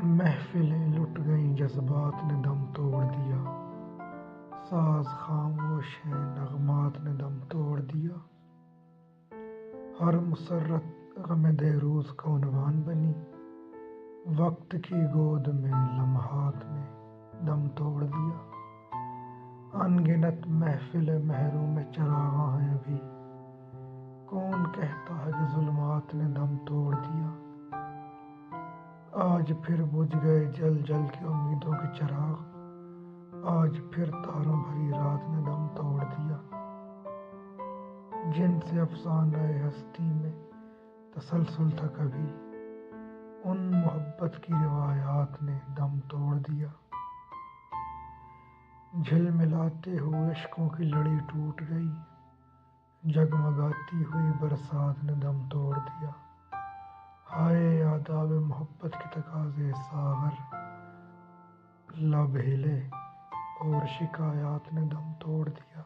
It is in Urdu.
محفلیں لٹ گئیں، جذبات نے دم توڑ دیا، ساز خاموش ہیں، نغمات نے دم توڑ دیا، ہر مسرت غم دیروز کا عنوان بنی، وقت کی گود میں لمحات نے دم توڑ دیا، ان گنت محفل محروم چراغاں ہیں ابھی، کون کہتا ہے کہ ظلمات نے دم توڑ دیا، آج پھر بجھ گئے جل جل کے امیدوں کے چراغ، آج پھر تاروں بھری رات نے دم توڑ دیا، جن سے افسانہ ہستی میں تسلسل تھا کبھی، ان محبت کی روایات نے دم توڑ دیا، جھلملاتے ہوئے عشقوں کی لڑی ٹوٹ گئی، جگمگاتی ہوئی برسات نے دم توڑ دیا، ہائے آداب محبت کے تقاضے ساغر، لب ہلے اور شکایات نے دم توڑ دیا۔